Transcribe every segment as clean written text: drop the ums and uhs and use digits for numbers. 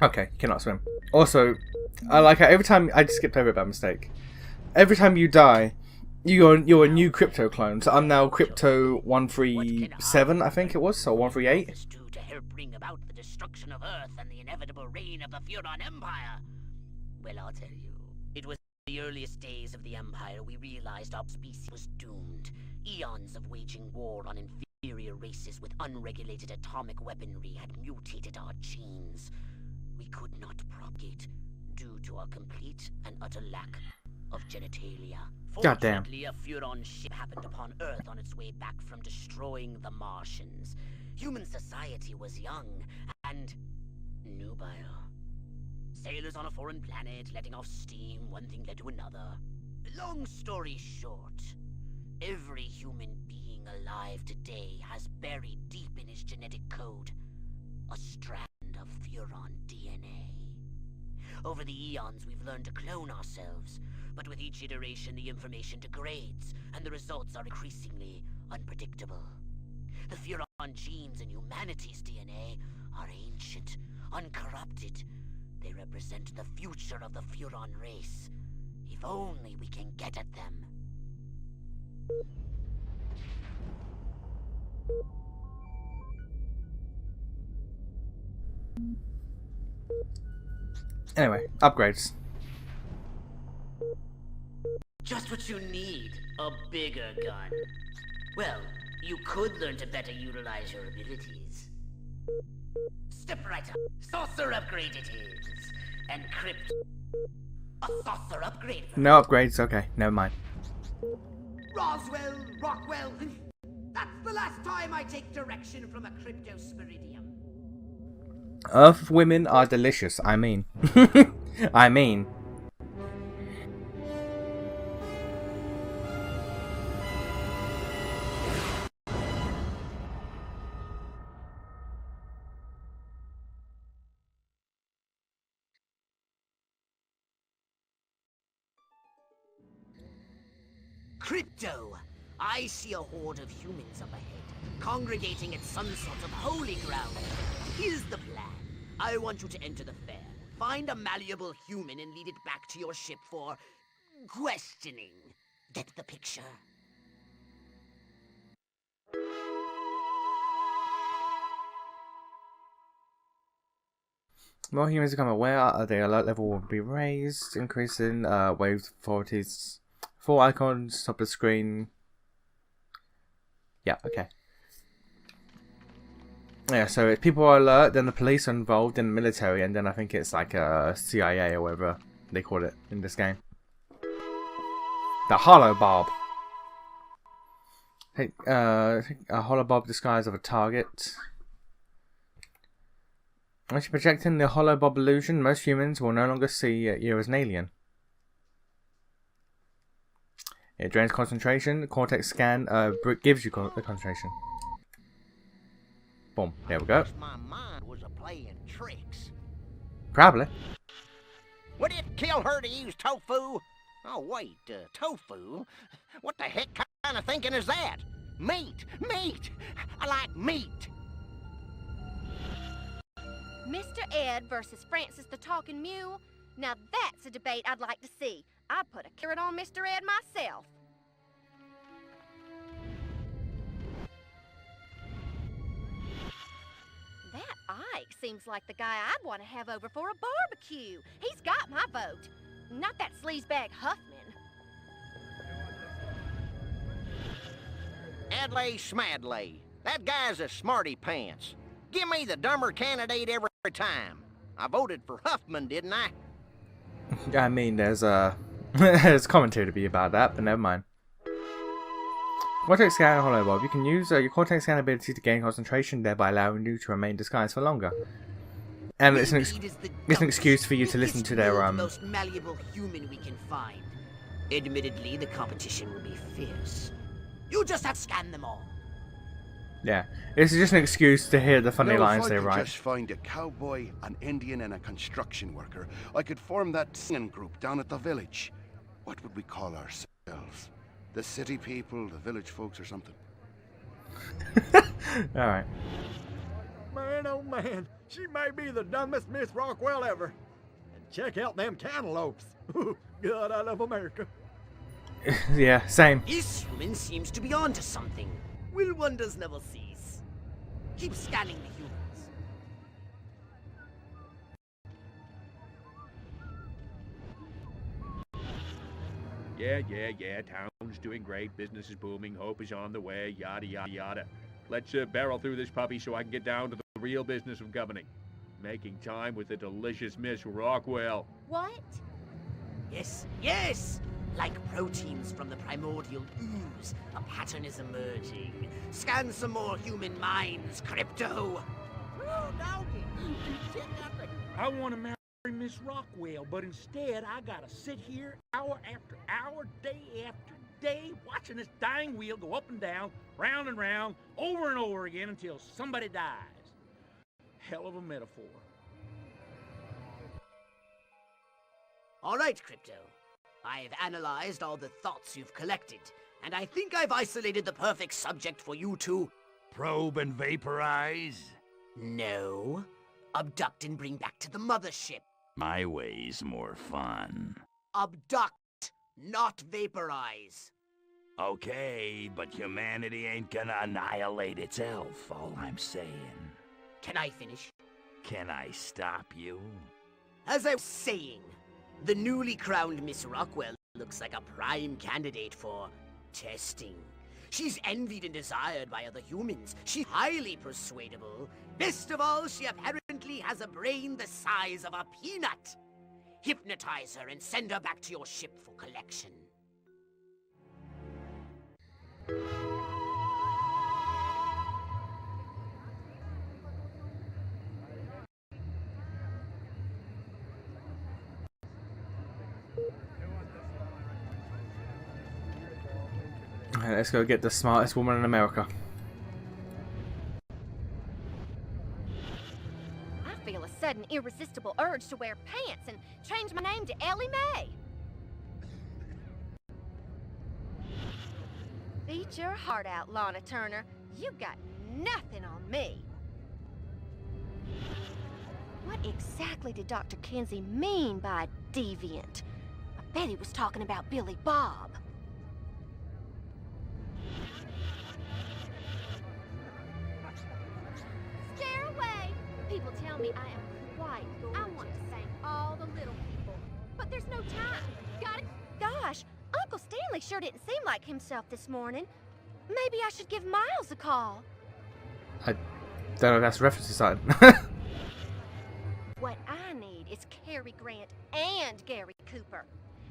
Okay, cannot swim. Also, I like how every time I just skipped over it by mistake. Every time you die, you're a new crypto clone. So I'm now crypto 137, I think it was, so 138. To help bring about the destruction of Earth and the inevitable reign of the Furon Empire. Well, I'll tell you, it was in the earliest days of the Empire we realized our species was doomed. Eons of waging war on inferior races with unregulated atomic weaponry had mutated our genes. We could not propagate due to our complete and utter lack of genitalia. Goddamn. Fortunately, a Furon ship happened upon Earth on its way back from destroying the Martians. Human society was young and nubile. Sailors on a foreign planet, letting off steam, one thing led to another. Long story short, every human being alive today has buried deep in his genetic code a strand of Furon DNA. Over the eons, we've learned to clone ourselves, but with each iteration, the information degrades, and the results are increasingly unpredictable. The Furon genes in humanity's DNA are ancient, uncorrupted. They represent the future of the Furon race. If only we can get at them. Anyway, upgrades. Just what you need, a bigger gun. Well, you could learn to better utilize your abilities. Step right up. Saucer upgrade it is. And crypt. A saucer upgrade. No upgrades, okay, never mind. Roswell, Rockwell. That's the last time I take direction from a cryptosporidium. Earth women are delicious, I mean. I mean. Crypto! I see a horde of humans up ahead, congregating at some sort of holy ground. Here's the plan. I want you to enter the fair, find a malleable human and lead it back to your ship for questioning. Get the picture? More humans become aware, the alert level will be raised, increasing wave authorities. 4 icons, top of the screen. Yeah, okay. Yeah, so if people are alert, then the police are involved, then the military, and then I think it's like a CIA or whatever they call it in this game. The holobob. Hey, a holobob disguise of a target. Once you're projecting the holobob illusion, most humans will no longer see you as an alien. It drains concentration. Cortex scan gives you concentration. Boom. There we go. My mind was a playing tricks. Probably. Would it kill her to use tofu? Oh, wait, tofu? What the heck kind of thinking is that? Meat! Meat! I like meat! Mr. Ed versus Francis the Talking Mule? Now that's a debate I'd like to see. I'd put a carrot on Mr. Ed myself. That Ike seems like the guy I'd want to have over for a barbecue. He's got my vote. Not that sleazebag Huffman. Adlai Smadley. That guy's a smarty pants. Give me the dumber candidate every time. I voted for Huffman, didn't I? I mean, there's there's commentary to be about that, but never mind. Cortex scan and holobob. You can use your cortex scan ability to gain concentration, thereby allowing you to remain disguised for longer. And it's an excuse for you to listen to their The most malleable human we can find. Admittedly, the competition will be fierce. You just have to scan them all. Yeah, it's just an excuse to hear the funny lines they If I write. could just find a cowboy, an Indian, and a construction worker, I could form that singing group down at the village. What would we call ourselves? The city people, the village folks, or something? Alright. man, oh man, she may be the dumbest Miss Rockwell ever. And check out them cantaloupes. God, I love America. Yeah, same. This human seems to be onto something. Will wonders never cease? Keep scanning the humans. Yeah. Town's doing great. Business is booming. Hope is on the way. Yada, yada, yada. Let's barrel through this puppy so I can get down to the real business of governing. Making time with the delicious Miss Rockwell. What? Yes! Like proteins from the primordial ooze, a pattern is emerging. Scan some more human minds, Crypto. Oh, doggy. Check out the... I want to marry Miss Rockwell, but instead I gotta sit here hour after hour, day after day, watching this dying wheel go up and down, round and round, over and over again until somebody dies. Hell of a metaphor. All right, Crypto. I've analyzed all the thoughts you've collected, and I think I've isolated the perfect subject for you to... Probe and vaporize? No. Abduct and bring back to the mothership. My way's more fun. Abduct, not vaporize. Okay, but humanity ain't gonna annihilate itself, all I'm saying. Can I finish? Can I stop you? As I was saying, the newly crowned Miss Rockwell looks like a prime candidate for testing. She's envied and desired by other humans. She's highly persuadable. Best of all, she apparently has a brain the size of a peanut. Hypnotize her and send her back to your ship for collection. Alright, let's go get the smartest woman in America. I feel a sudden irresistible urge to wear pants and change my name to Ellie Mae. Beat your heart out, Lana Turner. You got nothing on me. What exactly did Dr. Kinsey mean by deviant? I bet he was talking about Billy Bob. Scare away! People tell me I am quite gorgeous. I want to thank all the little people, but there's no time. Got it? Gosh, Uncle Stanley sure didn't seem like himself this morning. Maybe I should give Miles a call. I don't know if that's a reference to something. What I need is Cary Grant and Gary Cooper.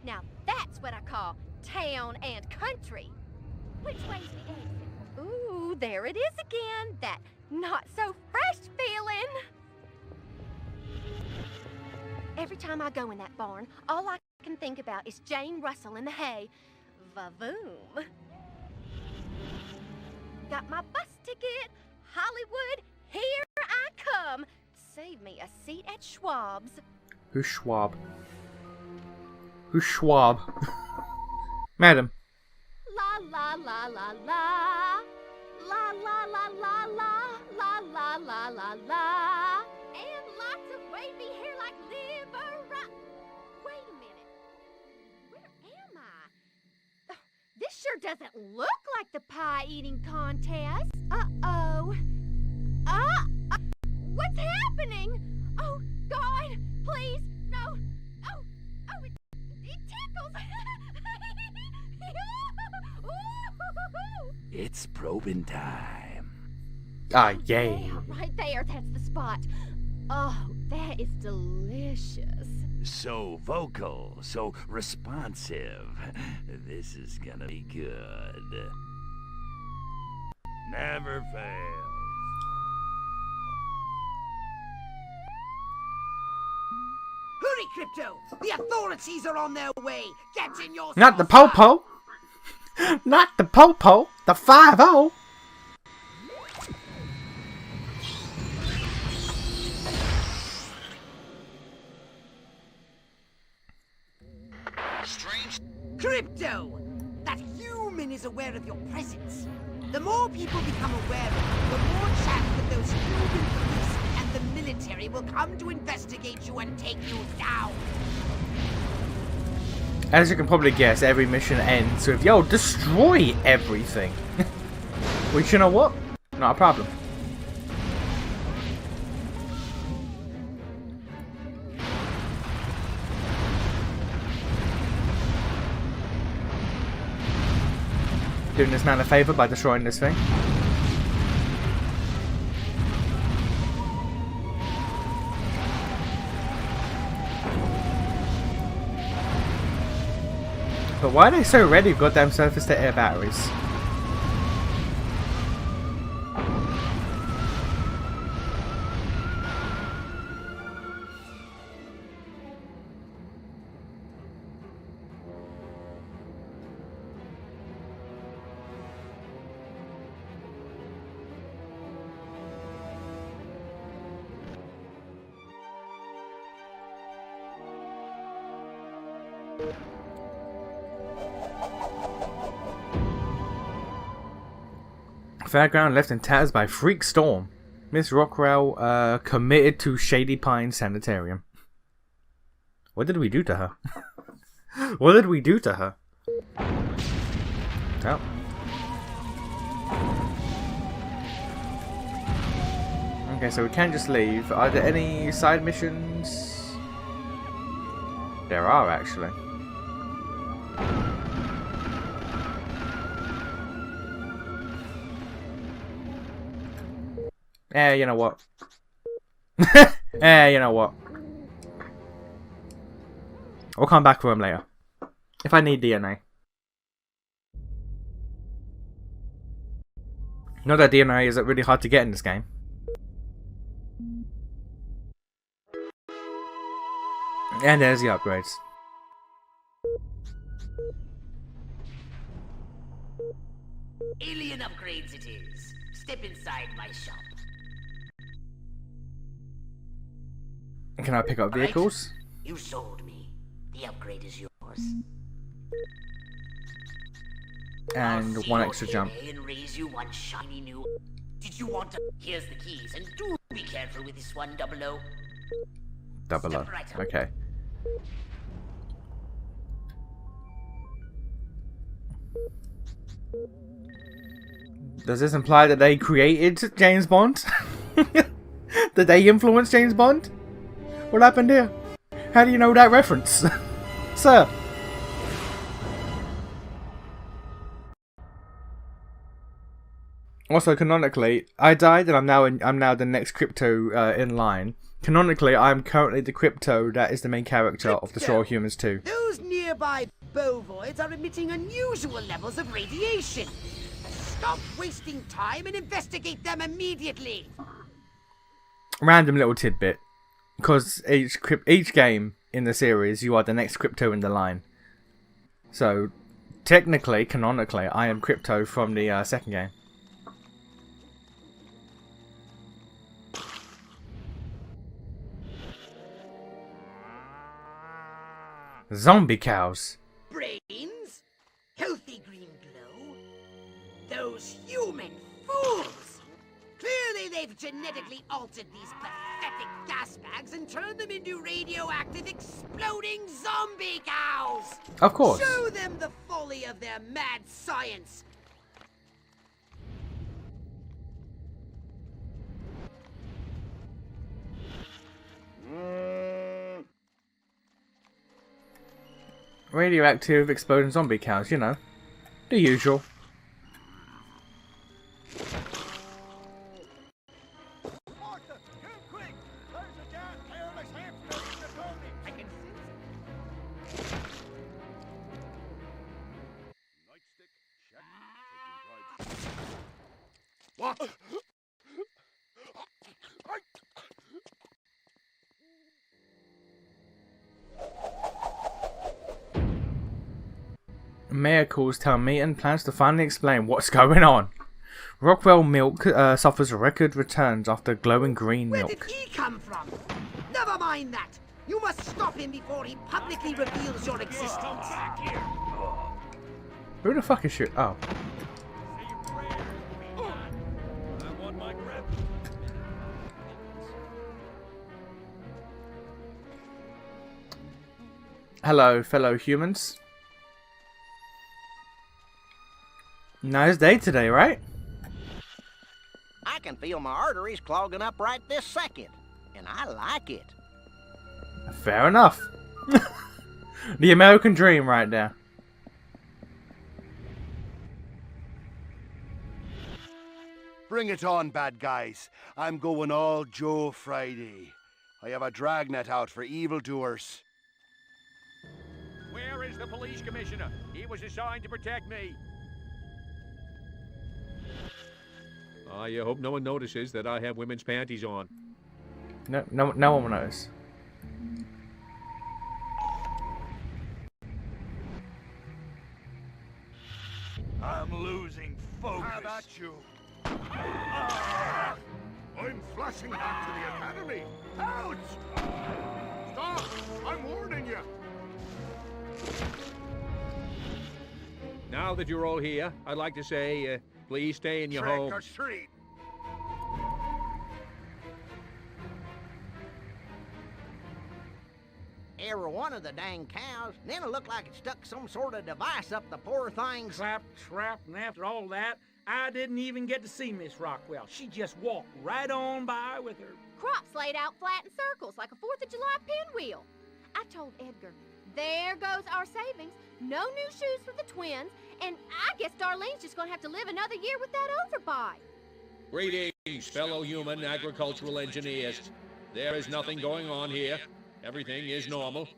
Now that's what I call town and country. Which way's the exit? Ooh, there it is again. That not so fresh feeling. Every time I go in that barn, all I can think about is Jane Russell in the hay. Va-voom. Got my bus ticket. Hollywood, here I come. Save me a seat at Schwab's. Who's Schwab? Who's Schwab? Madam. La la la la la. La la la la la. La la la la la. And lots of wavy hair like liver. Wait a minute. Where am I? Oh, this sure doesn't look like the pie eating contest. Uh-oh. What's happening? Oh, God, please, no. Oh, it tickles. It's probing time. Ah, yay. Yeah, right there, that's the spot. Oh, that is delicious. So vocal, so responsive. This is gonna be good. Never fails. Hurry, Crypto! The authorities are on their way! Get in your Not the saucer! Popo! Not the Popo! The 5-0! Strange. Crypto! That human is aware of your presence. The more people become aware of you, the more chance that those human police they will come to investigate you and take you down. As you can probably guess, every mission ends with, yo, destroy everything. Which, you know what? Not a problem. Doing this man a favor by destroying this thing. But why are they so ready with goddamn surface to air batteries? Fairground left in tatters by freak storm. Miss Rockwell committed to Shady Pine Sanitarium. What did we do to her? What did we do to her? Oh. Okay, so we can't just leave. Are there any side missions? There are, actually. You know what? You know what? I'll come back for him later. If I need DNA. Not that DNA isn't really hard to get in this game. And there's the upgrades. Alien upgrades it is. Step inside my shop. Can I pick up vehicles? Right. You sold me. The upgrade is yours. And one extra jump. And raise you one shiny new. Did you want to? Here's the keys, and do be careful with this one, 00. 00. Right up. Okay. Does this imply that they created James Bond? Did they influence James Bond? What happened here? How do you know that reference? Sir. Also, canonically, I died and I'm now the next crypto in line. Canonically, I'm currently the crypto that is the main character of the Straw Humans 2. Those nearby bovoids are emitting unusual levels of radiation. Stop wasting time and investigate them immediately. Random little tidbit. Because each game in the series, you are the next crypto in the line. So, technically, canonically, I am crypto from the second game. Zombie cows. Brains? Healthy green glow? Those human fools! Clearly they've genetically altered these pathetic gas bags and turned them into radioactive exploding zombie cows! Of course. Show them the folly of their mad science! Radioactive exploding zombie cows, you know. The usual. What? Mayor calls town meeting plans to finally explain what's going on. Rockwell Milk suffers record returns after glowing green Where milk. did he come from? Never mind that. You must stop him before he publicly reveals your existence. Who the fuck is shit? Oh. hello, fellow humans. Nice day today, right? I can feel my arteries clogging up right this second, and I like it. Fair enough. The American dream right there. Bring it on, bad guys. I'm going all Joe Friday. I have a dragnet out for evildoers. Where is the police commissioner? He was assigned to protect me. I hope no one notices that I have women's panties on. No one will notice. I'm losing focus. Have at you. Ah! I'm flashing back to the academy. Ouch! Stop! I'm warning you. Now that you're all here, I'd like to say, please stay in your home. Trick or treat. Every one of the dang cows, and then it looked like it stuck some sort of device up the poor thing's... Clap, trap, and after all that, I didn't even get to see Miss Rockwell. She just walked right on by with her. Crops laid out flat in circles like a 4th of July pinwheel. I told Edgar, there goes our savings. No new shoes for the twins. And I guess Darlene's just gonna have to live another year with that overbite. Greetings, fellow human agricultural engineers. There is nothing going on here. Everything is normal.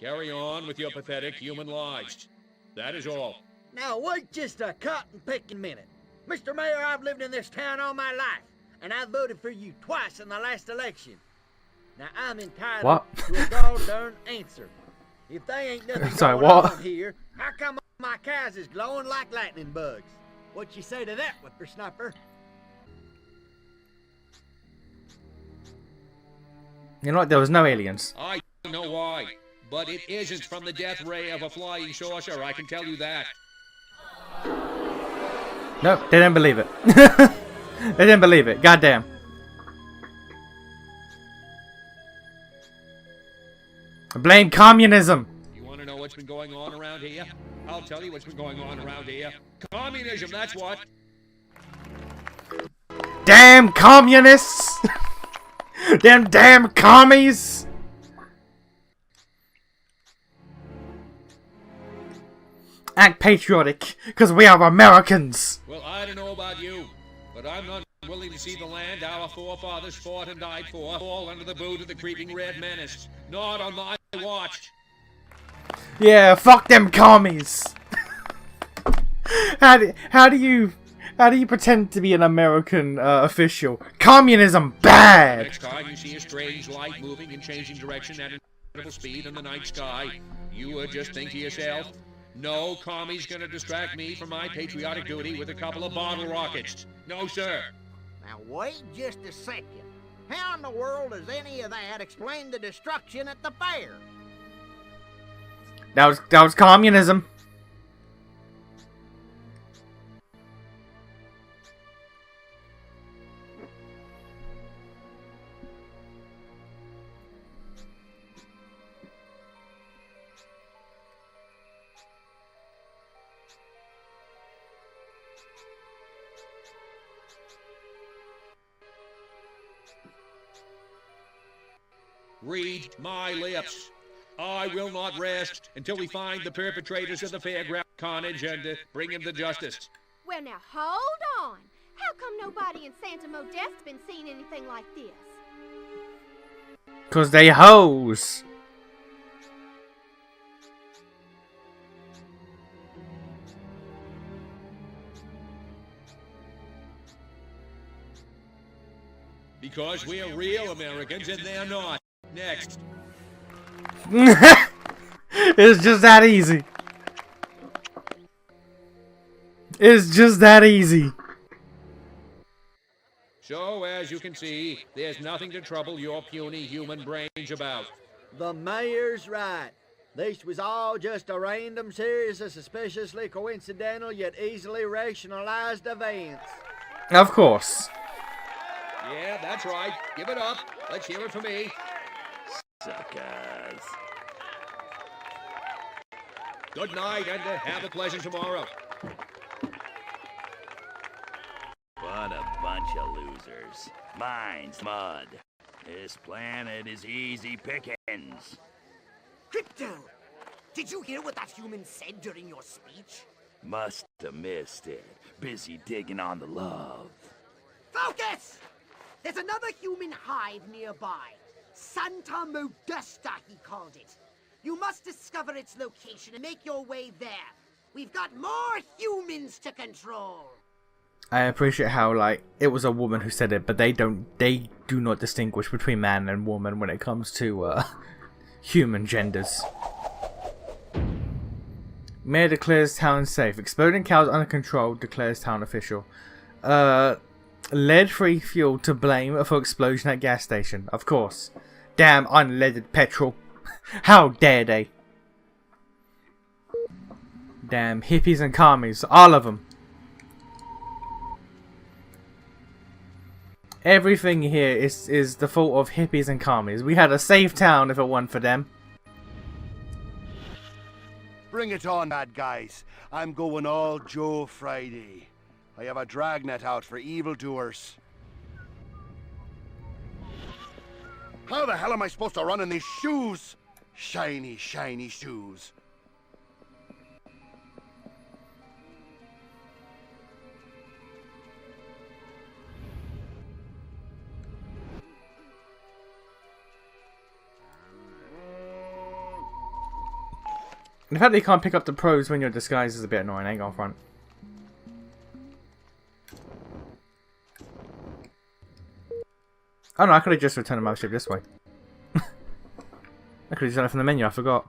Carry on with your pathetic human lives. That is all. Now wait just a cotton-picking minute. Mr. Mayor, I've lived in this town all my life, and I voted for you twice in the last election. Now I'm entitled to a goddamn answer. If they ain't nothing going on here, how come my cows is glowing like lightning bugs? What you say to that, whippersnapper? You know what? There was no aliens. I don't know why, but it isn't from the death ray of a flying saucer, I can tell you that. Nope, they didn't believe it. They didn't believe it. Goddamn. Blame communism. You want to know what's been going on around here? I'll tell you what's been going on around here. Communism, that's what. Damn communists! Them damn commies! Act patriotic, because we are Americans! Well, I don't know about you, but I'm not willing to see the land our forefathers fought and died for fall under the boot of the creeping red menace. Not on my watch. Yeah, fuck them commies! How do you pretend to be an American official? Communism bad! Next time you see a strange light moving and changing direction at incredible speed in the night sky, you would just think to yourself, no commie's gonna distract me from my patriotic duty with a couple of bottle rockets. No, sir. Now wait just a second. How in the world does any of that explain the destruction at the fair? That was communism. Read my lips. I will not rest until we find the perpetrators of the fairground carnage and bring them to justice. Well, now, hold on. How come nobody in Santa Modeste's been seeing anything like this? 'Cause they hoes. Because we are real Americans and they're not. Next. It's just that easy. It's just that easy. So, as you can see, there's nothing to trouble your puny human brains about. The mayor's right. This was all just a random series of suspiciously coincidental yet easily rationalized events. Of course. Yeah, that's right. Give it up. Let's hear it from me. Suckers. Good night, and have a pleasant tomorrow. What a bunch of losers. Mine's mud. This planet is easy pickings. Crypto! Did you hear what that human said during your speech? Must have missed it. Busy digging on the love. Focus! There's another human hive nearby. Santa Modesta, he called it. You must discover its location and make your way there. We've got more humans to control. I appreciate how, like, it was a woman who said it, but they do not distinguish between man and woman when it comes to human genders. Mayor declares town safe. Exploding cows under control, declares town official. Lead-free fuel to blame for explosion at gas station. Of course. Damn unleaded petrol. How dare they? Damn hippies and commies. All of them. Everything here is the fault of hippies and commies. We had a safe town if it weren't for them. Bring it on, bad guys. I'm going all Joe Friday. I have a dragnet out for evildoers. How the hell am I supposed to run in these shoes? Shiny, shiny shoes. The fact that you can't pick up the pros when you're disguised is a bit annoying, I ain't gonna front. Oh no, I could have just returned my ship this way. I could have done it from the menu, I forgot.